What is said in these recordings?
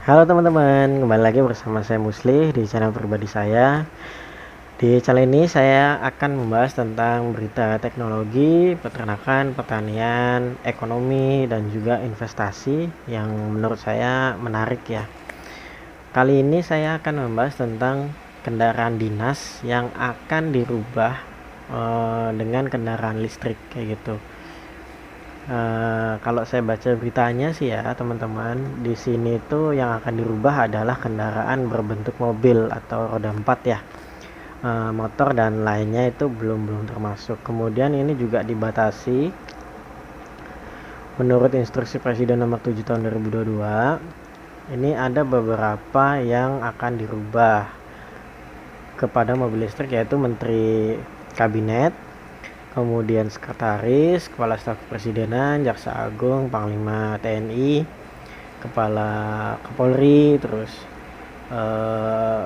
Halo teman-teman, kembali lagi bersama saya Musli di channel pribadi saya. Di channel ini saya akan membahas tentang berita teknologi, peternakan, pertanian, ekonomi, dan juga investasi yang menurut saya menarik ya. Kali ini saya akan membahas tentang kendaraan dinas yang akan dirubah dengan kendaraan listrik kayak gitu. Kalau saya baca beritanya sih ya teman-teman, di sini tuh yang akan dirubah adalah kendaraan berbentuk mobil atau roda 4 ya. Motor dan lainnya itu belum termasuk. Kemudian ini juga dibatasi menurut instruksi Presiden nomor 7 tahun 2022. Ini ada beberapa yang akan dirubah kepada mobil listrik, yaitu Menteri Kabinet, kemudian Sekretaris, Kepala Staf Kepresidenan, Jaksa Agung, Panglima TNI, Kepala Kapolri, terus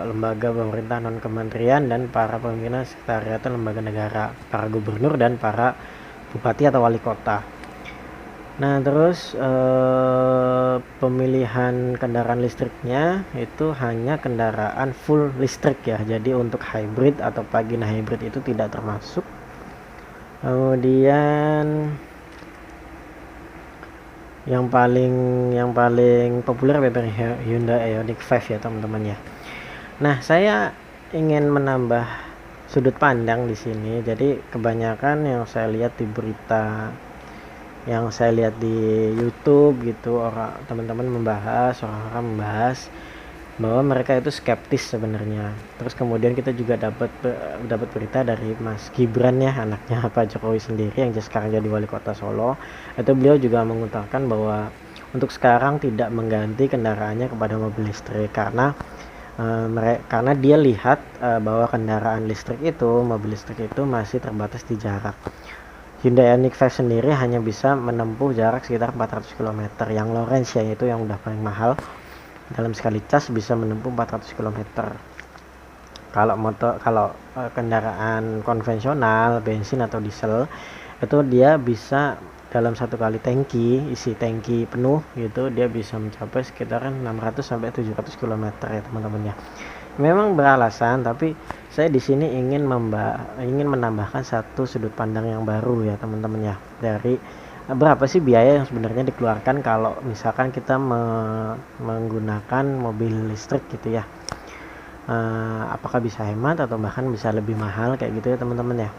lembaga pemerintah non kementerian dan para pimpinan sekretariat lembaga negara, para gubernur dan para bupati atau wali kota. Nah terus pemilihan kendaraan listriknya itu hanya kendaraan full listrik ya, jadi untuk hybrid atau plug-in hybrid itu tidak termasuk. Kemudian yang paling populer memang Hyundai Ioniq 5 ya teman-teman ya. Nah, saya ingin menambah sudut pandang di sini. Jadi kebanyakan yang saya lihat di berita, yang saya lihat di YouTube gitu, teman-teman membahas, orang-orang membahas bahwa mereka itu skeptis sebenarnya. Terus kemudian kita juga dapat berita dari Mas Gibran ya, anaknya Pak Jokowi sendiri yang sekarang jadi wali kota Solo. Itu beliau juga mengutarakan bahwa untuk sekarang tidak mengganti kendaraannya kepada mobil listrik karena dia lihat bahwa kendaraan listrik itu, mobil listrik itu masih terbatas di jarak. Hyundai Ioniq 5 sendiri hanya bisa menempuh jarak sekitar 400 km. Yang low range ya, itu yang udah paling mahal, dalam sekali cas bisa menempuh 400 km. Kalau kendaraan konvensional bensin atau diesel itu dia bisa dalam satu kali isi tangki penuh gitu, dia bisa mencapai sekitaran 600 sampai 700 km ya teman-teman ya. Memang beralasan, tapi saya di sini ingin menambahkan satu sudut pandang yang baru ya teman-teman ya, dari berapa sih biaya yang sebenarnya dikeluarkan kalau misalkan kita menggunakan mobil listrik gitu ya. Apakah bisa hemat atau bahkan bisa lebih mahal kayak gitu ya teman-teman ya.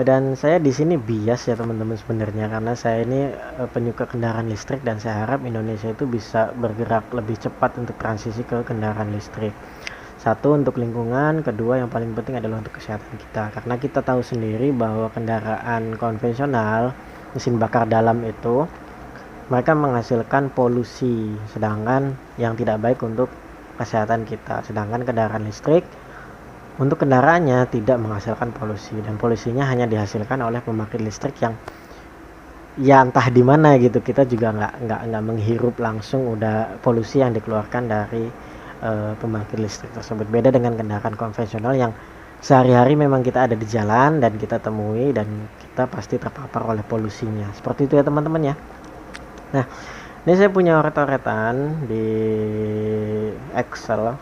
Dan saya di sini bias ya teman-teman sebenarnya, karena saya ini penyuka kendaraan listrik dan saya harap Indonesia itu bisa bergerak lebih cepat untuk transisi ke kendaraan listrik. Satu, untuk lingkungan. Kedua, yang paling penting adalah untuk kesehatan kita, karena kita tahu sendiri bahwa kendaraan konvensional mesin bakar dalam itu mereka menghasilkan polusi, sedangkan yang tidak baik untuk kesehatan kita. Sedangkan kendaraan listrik untuk kendaraannya tidak menghasilkan polusi, dan polusinya hanya dihasilkan oleh pembangkit listrik yang ya entah di mana gitu, kita juga nggak menghirup langsung udah polusi yang dikeluarkan dari pembangkit listrik tersebut. Beda dengan kendaraan konvensional yang sehari-hari memang kita ada di jalan dan kita temui dan kita pasti terpapar oleh polusinya. Seperti itu ya teman-teman ya. Nah, ini saya punya coret-coretan di Excel.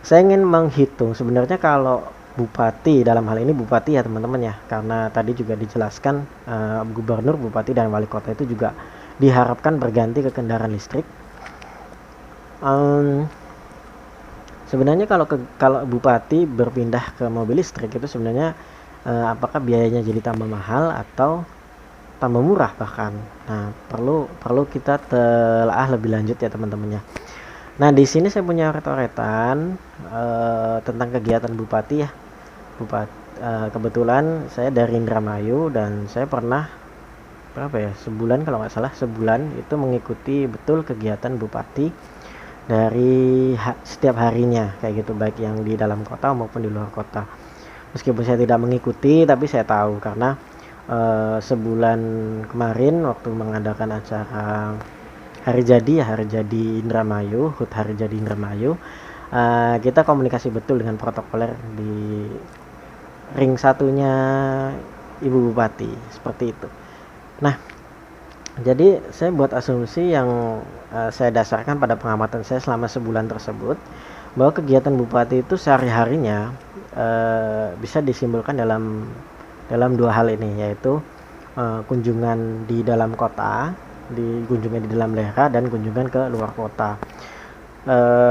Saya ingin menghitung sebenarnya kalau bupati, dalam hal ini bupati ya teman-teman ya, karena tadi juga dijelaskan gubernur, bupati dan wali kota itu juga diharapkan berganti ke kendaraan listrik. Sebenarnya kalau bupati berpindah ke mobil listrik itu sebenarnya apakah biayanya jadi tambah mahal atau tambah murah bahkan. Nah, perlu kita telaah lebih lanjut ya teman-teman ya. Nah, di sini saya punya coret-coretan tentang kegiatan bupati ya. Kebetulan saya dari Indramayu dan saya pernah sebulan kalau nggak salah, sebulan itu mengikuti betul kegiatan bupati dari setiap harinya kayak gitu, baik yang di dalam kota maupun di luar kota. Meskipun saya tidak mengikuti, tapi saya tahu karena sebulan kemarin waktu mengadakan acara hari jadi Indramayu, HUT hari jadi Indramayu, kita komunikasi betul dengan protokoler di ring satunya Ibu Bupati, seperti itu. Nah, Jadi saya buat asumsi yang saya dasarkan pada pengamatan saya selama sebulan tersebut, bahwa kegiatan bupati itu sehari-harinya bisa disimpulkan dalam dua hal ini, yaitu kunjungan di dalam kota, kunjungan di dalam daerah, dan kunjungan ke luar kota.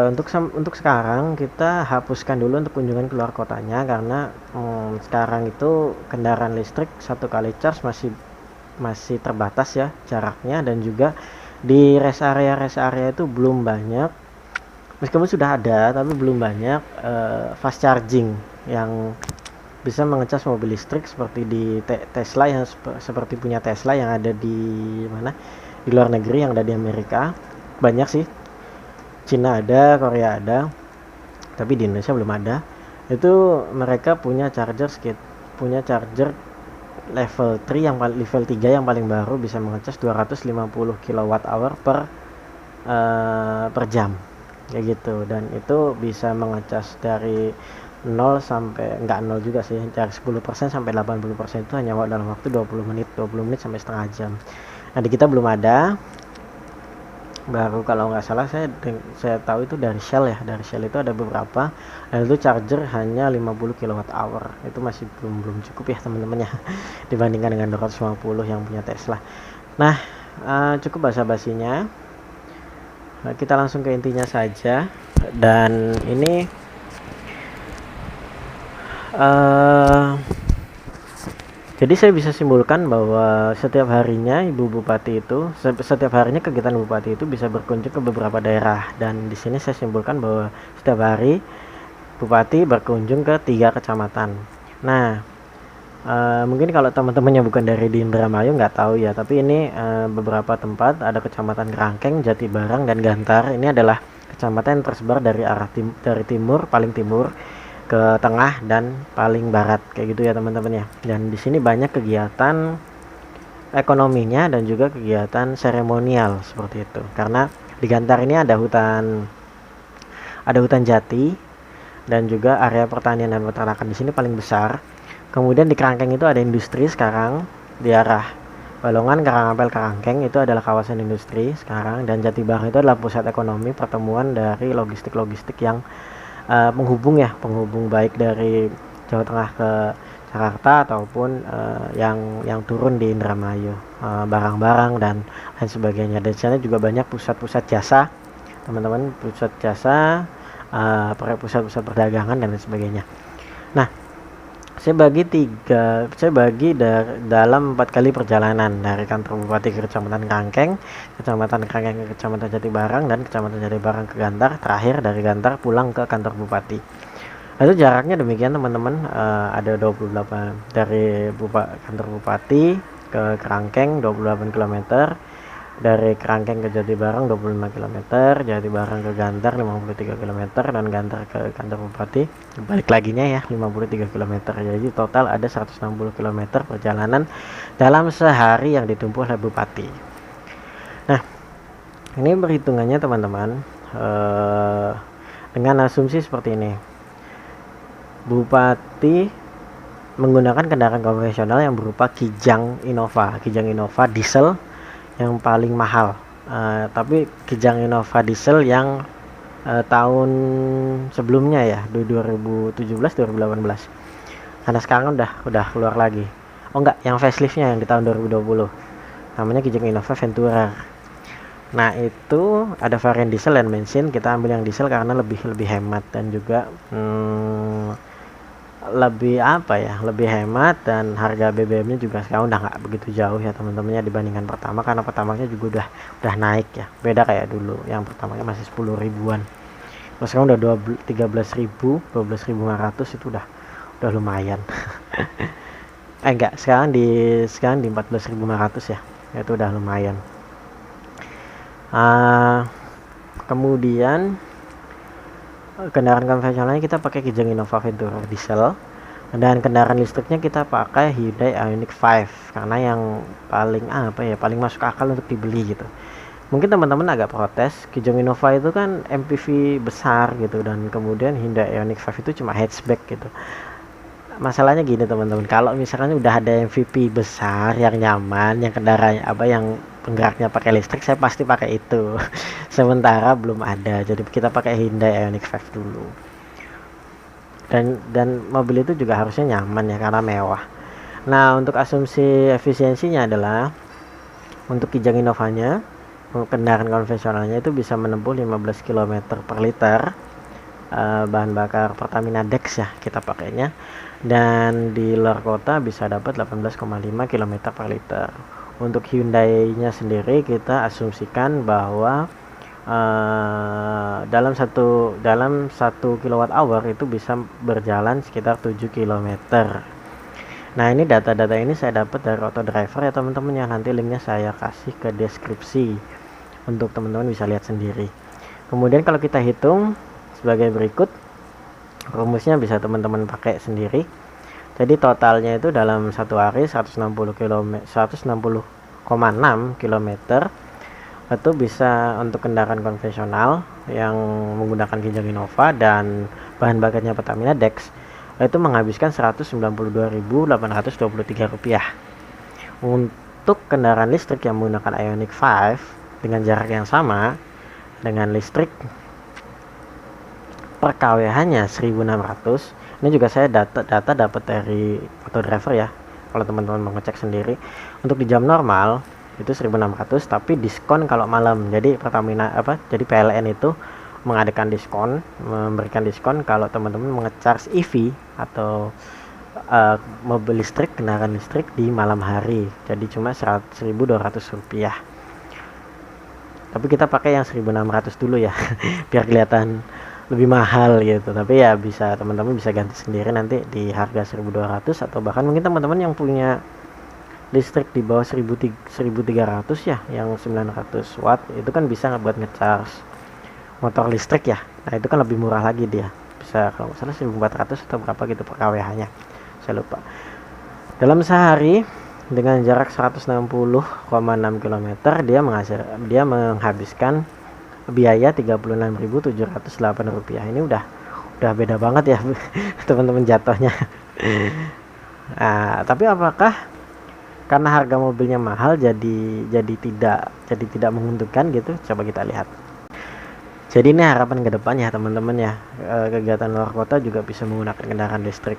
Untuk sekarang kita hapuskan dulu untuk kunjungan keluar kotanya, karena sekarang itu kendaraan listrik satu kali charge masih terbatas ya jaraknya, dan juga di rest area itu belum banyak, meskipun sudah ada tapi belum banyak fast charging yang bisa mengecas mobil listrik seperti di Tesla, yang seperti punya Tesla yang ada di mana, di luar negeri, yang ada di Amerika. Banyak sih, Cina ada, Korea ada, tapi di Indonesia belum ada. Itu mereka punya charger level 3 level 3 yang paling baru, bisa mengecas 250 kWh per jam kayak gitu, dan itu bisa mengecas dari 0 sampai enggak 0 juga sih, dari 10% sampai 80% itu hanya dalam waktu 20 menit sampai setengah jam. Nah, di kita belum ada, baru kalau nggak salah saya tahu itu dari Shell ya, dari Shell itu ada beberapa, dan itu charger hanya 50 kWh. Itu masih belum cukup ya teman-teman ya dibandingkan dengan 250 yang punya Tesla. Nah, cukup basa-basinya, kita langsung ke intinya saja. Dan ini jadi saya bisa simpulkan bahwa setiap harinya setiap harinya kegiatan bupati itu bisa berkunjung ke beberapa daerah, dan di sini saya simpulkan bahwa setiap hari bupati berkunjung ke 3 kecamatan. Nah, mungkin kalau teman-temannya bukan dari di Indramayu nggak tahu ya, tapi ini beberapa tempat, ada kecamatan Kerangkeng, Jatibarang, dan Gantar. Ini adalah kecamatan yang tersebar dari dari timur, paling timur, ke tengah, dan paling barat kayak gitu ya teman-teman ya. Dan di sini banyak kegiatan ekonominya dan juga kegiatan seremonial seperti itu, karena di Gantar ini ada hutan jati, dan juga area pertanian dan peternakan di sini paling besar. Kemudian di Kerangkeng itu ada industri sekarang, di arah Balongan, Karangapel, Kerangkeng itu adalah kawasan industri sekarang, dan Jatibarang itu adalah pusat ekonomi pertemuan dari logistik yang penghubung baik dari Jawa Tengah ke Jakarta, ataupun yang turun di Indramayu, barang-barang dan lain sebagainya. Dan di sana juga banyak pusat-pusat jasa teman-teman, pusat jasa, pusat-pusat perdagangan dan lain sebagainya. Nah, saya bagi dalam 4 kali perjalanan dari kantor bupati ke Kecamatan Kerangkeng ke Kecamatan Jatibarang, dan Kecamatan Jatibarang ke Gantar, terakhir dari Gantar pulang ke kantor bupati. Itu jaraknya demikian teman-teman, ada 28 dari kantor bupati ke Kerangkeng 28 km, dari Kerangkeng ke Jatibarang 25 km, Jatibarang ke Gantar 53 km, dan Gantar ke kantor bupati balik laginya ya 53 km. Jadi total ada 160 km perjalanan dalam sehari yang ditempuh oleh bupati. Nah, ini perhitungannya teman-teman, dengan asumsi seperti ini. Bupati menggunakan kendaraan konvensional yang berupa Kijang Innova diesel yang paling mahal, tapi Kijang Innova diesel yang tahun sebelumnya ya, 2017-2018, karena sekarang udah keluar lagi. Oh enggak, yang faceliftnya yang di tahun 2020, namanya Kijang Innova Venturer. Nah, itu ada varian diesel dan bensin. Kita ambil yang diesel karena lebih hemat, dan juga lebih hemat, dan harga BBM-nya juga sekarang udah nggak begitu jauh ya teman-temannya dibandingkan pertama, karena pertamanya juga udah naik ya, beda kayak dulu yang pertamanya masih 10 ribuan, terus sekarang udah 13.000, 12.500, itu udah lumayan. sekarang di 14.500 ya, itu udah lumayan. Kemudian kendaraan konvensionalnya kita pakai Kijang Innova Venturer diesel, dan kendaraan listriknya kita pakai Hyundai Ioniq 5 karena yang paling masuk akal untuk dibeli gitu. Mungkin teman-teman agak protes, Kijang Innova itu kan MPV besar gitu, dan kemudian Hyundai Ioniq 5 itu cuma hatchback gitu. masalahnya gini teman-teman, kalau misalkan udah ada MVP besar yang nyaman, yang kendaraannya apa, yang penggeraknya pakai listrik, saya pasti pakai itu. Sementara belum ada, jadi kita pakai Hyundai Ioniq 5 dulu. Dan mobil itu juga harusnya nyaman ya, karena mewah. Nah, untuk asumsi efisiensinya adalah untuk Kijang Innovanya, kendaraan konvensionalnya itu bisa menempuh 15 km per liter, bahan bakar Pertamina Dex ya kita pakainya, dan di luar kota bisa dapat 18,5 km per liter. Untuk Hyundai-nya sendiri kita asumsikan bahwa dalam 1 kWh itu bisa berjalan sekitar 7 km. Nah, ini data-data ini saya dapat dari Autodriver ya teman-teman, yang nanti linknya saya kasih ke deskripsi untuk teman-teman bisa lihat sendiri. Kemudian kalau kita hitung sebagai berikut, rumusnya bisa teman-teman pakai sendiri. Jadi totalnya itu dalam satu hari 160,6 km itu bisa untuk kendaraan konvensional yang menggunakan Kijang Innova dan bahan bakarnya Pertamina Dex itu menghabiskan Rp192.823. Untuk kendaraan listrik yang menggunakan Ioniq 5 dengan jarak yang sama dengan listrik, per kWh-nya 1.600. Ini juga saya data dapat dari Autodriver ya, kalau teman-teman mau ngecek sendiri. Untuk di jam normal itu 1.600, tapi diskon kalau malam. Jadi Pertamina jadi PLN itu mengadakan diskon, memberikan diskon kalau teman-teman mengecharge EV atau mobil listrik, kendaraan listrik di malam hari. Jadi cuma Rp1.200. Tapi kita pakai yang 1.600 dulu ya, biar kelihatan lebih mahal gitu. Tapi ya bisa, teman-teman bisa ganti sendiri nanti di harga 1.200, atau bahkan mungkin teman-teman yang punya listrik di bawah 1.300 ya, yang 900 watt itu kan bisa buat ngecharge motor listrik ya. Nah, itu kan lebih murah lagi, dia bisa kalau nggak salah 1.400 atau berapa gitu per kWh-nya, saya lupa. Dalam sehari dengan jarak 160,6 km dia menghabiskan biaya Rp36.708. Ini udah beda banget ya teman-teman jatuhnya. Nah, tapi apakah karena harga mobilnya mahal jadi tidak menguntungkan gitu? Coba kita lihat. Jadi ini harapan ke depan ya teman-teman ya, kegiatan luar kota juga bisa menggunakan kendaraan listrik.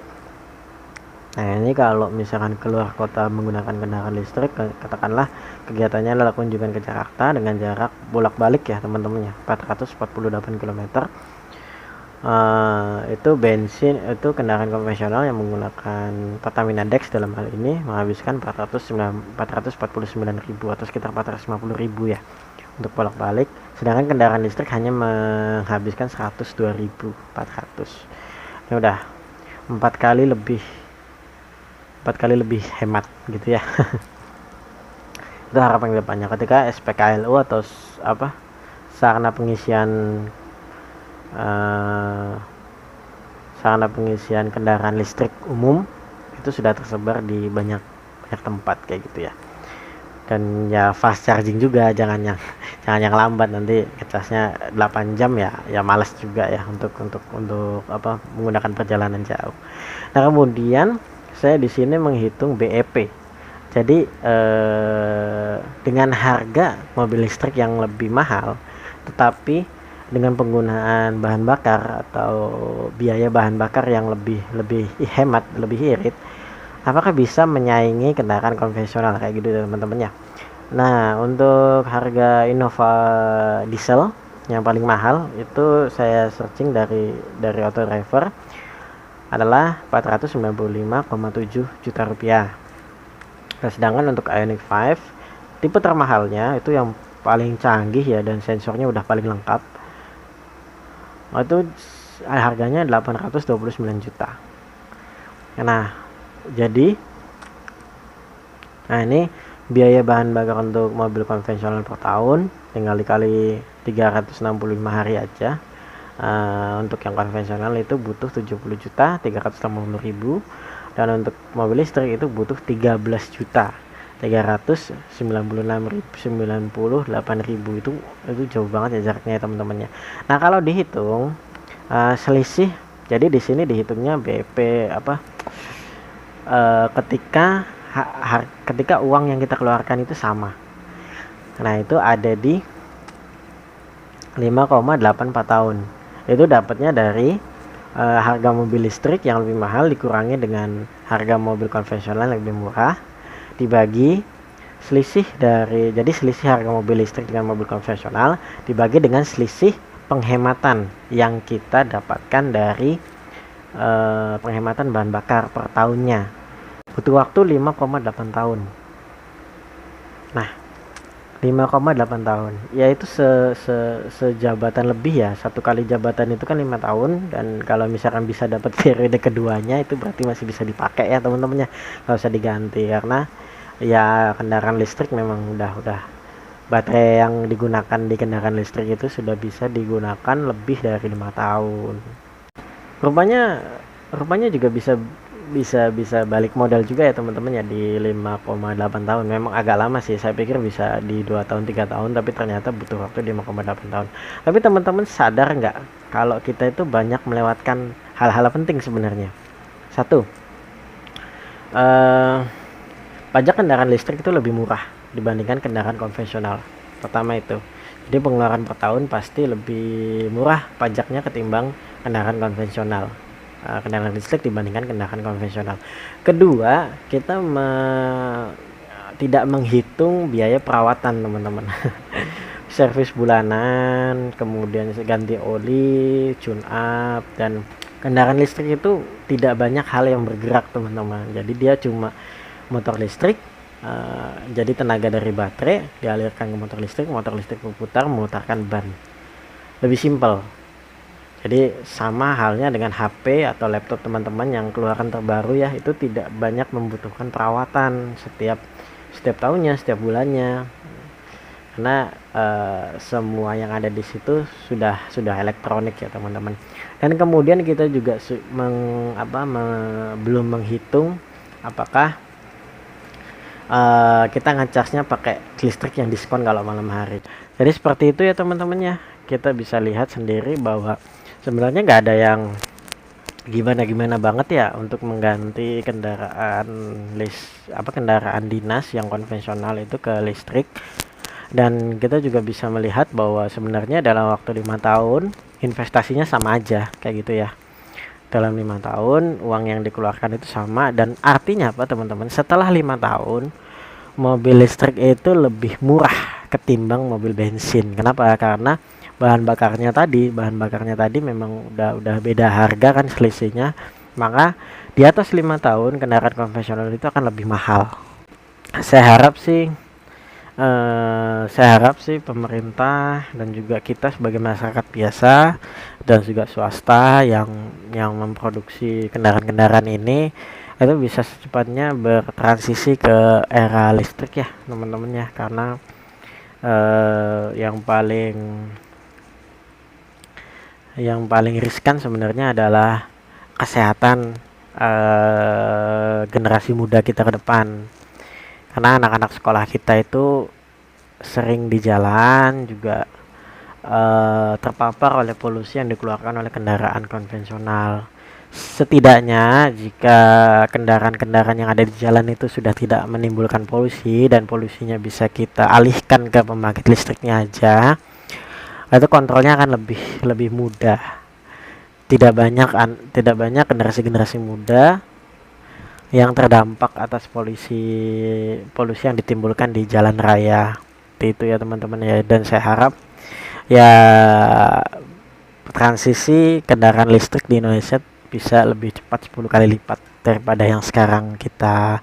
Nah, ini kalau misalkan keluar kota menggunakan kendaraan listrik, katakanlah kegiatannya adalah kunjungan ke Jakarta dengan jarak bolak-balik ya teman-teman ya, 448 km. Itu bensin, itu kendaraan konvensional yang menggunakan Pertamina Dex dalam hal ini menghabiskan 449.000 atau sekitar 450.000 ya untuk bolak-balik. Sedangkan kendaraan listrik hanya menghabiskan 102.400. Ini udah 4 kali lebih hemat gitu ya. Itu harapan kedepannya ketika SPKLU atau sarana pengisian kendaraan listrik umum itu sudah tersebar di banyak tempat kayak gitu ya. Dan ya fast charging juga, jangan yang lambat, nanti ngecasnya 8 jam ya malas juga ya untuk menggunakan perjalanan jauh. Nah, kemudian saya di sini menghitung BEP. Jadi dengan harga mobil listrik yang lebih mahal, tetapi dengan penggunaan bahan bakar atau biaya bahan bakar yang lebih hemat, lebih irit, apakah bisa menyaingi kendaraan konvensional kayak gitu teman-teman ya. Nah, untuk harga Innova diesel yang paling mahal itu saya searching dari Autodriver adalah Rp495,7 juta. Nah, sedangkan untuk Ioniq 5 tipe termahalnya itu yang paling canggih ya, dan sensornya udah paling lengkap, itu harganya 829 juta. Nah, ini biaya bahan bakar untuk mobil konvensional per tahun tinggal dikali 365 hari aja. Untuk yang konvensional itu butuh 70.380.000, dan untuk mobil listrik itu butuh 13.396.098. Itu jauh banget ya jaraknya ya teman-temannya. Nah, kalau dihitung selisih, jadi di sini dihitungnya BP ketika uang yang kita keluarkan itu sama. Nah, itu ada di 5,84 tahun. Itu dapatnya dari harga mobil listrik yang lebih mahal dikurangi dengan harga mobil konvensional yang lebih murah, dibagi jadi selisih harga mobil listrik dengan mobil konvensional dibagi dengan selisih penghematan yang kita dapatkan dari penghematan bahan bakar per tahunnya. Butuh waktu 5,8 tahun. Nah, 5,8 tahun yaitu sejabatan lebih ya. Satu kali jabatan itu kan 5 tahun, dan kalau misalkan bisa dapat periode keduanya itu berarti masih bisa dipakai ya teman-teman ya, nggak usah diganti, karena ya kendaraan listrik memang udah baterai yang digunakan di kendaraan listrik itu sudah bisa digunakan lebih dari 5 tahun. Rupanya juga bisa balik modal juga ya teman-teman ya di 5,8 tahun. Memang agak lama sih, saya pikir bisa di 2 tahun 3 tahun, tapi ternyata butuh waktu 5,8 tahun. Tapi teman-teman sadar nggak kalau kita itu banyak melewatkan hal-hal penting sebenarnya. Satu, pajak kendaraan listrik itu lebih murah dibandingkan kendaraan konvensional. Pertama itu, jadi pengeluaran per tahun pasti lebih murah pajaknya ketimbang kendaraan konvensional, kendaraan listrik dibandingkan kendaraan konvensional. Kedua, kita tidak menghitung biaya perawatan teman-teman. Servis bulanan, kemudian ganti oli, tune up, dan kendaraan listrik itu tidak banyak hal yang bergerak teman-teman. Jadi dia cuma motor listrik, jadi tenaga dari baterai dialirkan ke motor listrik berputar memutarkan ban. Lebih simpel. Jadi sama halnya dengan HP atau laptop teman-teman yang keluaran terbaru ya, itu tidak banyak membutuhkan perawatan setiap tahunnya, setiap bulannya, karena semua yang ada di situ sudah elektronik ya teman-teman. Dan kemudian kita juga belum menghitung apakah kita ngecasnya pakai listrik yang diskon kalau malam hari. Jadi seperti itu ya teman-teman ya. Kita bisa lihat sendiri bahwa sebenarnya nggak ada yang gimana banget ya untuk mengganti kendaraan dinas yang konvensional itu ke listrik. Dan kita juga bisa melihat bahwa sebenarnya dalam waktu 5 tahun investasinya sama aja kayak gitu ya. Dalam 5 tahun uang yang dikeluarkan itu sama, dan artinya apa teman-teman, setelah 5 tahun mobil listrik itu lebih murah ketimbang mobil bensin. Kenapa? Karena bahan bakarnya tadi memang udah beda harga kan selisihnya, maka di atas 5 tahun kendaraan konvensional itu akan lebih mahal. Saya harap sih pemerintah dan juga kita sebagai masyarakat biasa dan juga swasta yang memproduksi kendaraan-kendaraan ini itu bisa secepatnya bertransisi ke era listrik ya teman-teman ya, karena yang paling riskan sebenarnya adalah kesehatan generasi muda kita ke depan. Karena anak-anak sekolah kita itu sering di jalan juga terpapar oleh polusi yang dikeluarkan oleh kendaraan konvensional. Setidaknya jika kendaraan-kendaraan yang ada di jalan itu sudah tidak menimbulkan polusi dan polusinya bisa kita alihkan ke pembangkit listriknya aja, itu kontrolnya akan lebih mudah. Tidak banyak generasi muda yang terdampak atas polusi yang ditimbulkan di jalan raya. Itu ya teman-teman ya, dan saya harap ya transisi kendaraan listrik di Indonesia bisa lebih cepat 10 kali lipat daripada yang sekarang kita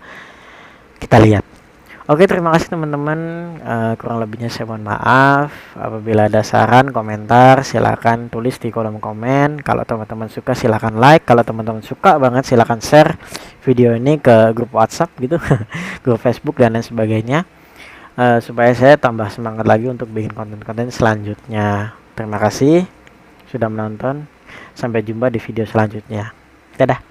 lihat. Oke, terima kasih teman-teman. Kurang lebihnya saya mohon maaf. Apabila ada saran, komentar, silakan tulis di kolom komen. Kalau teman-teman suka silakan like. Kalau teman-teman suka banget silakan share video ini ke grup WhatsApp gitu, grup Facebook dan lain sebagainya, supaya saya tambah semangat lagi untuk bikin konten-konten selanjutnya. Terima kasih sudah menonton. Sampai jumpa di video selanjutnya. Dadah.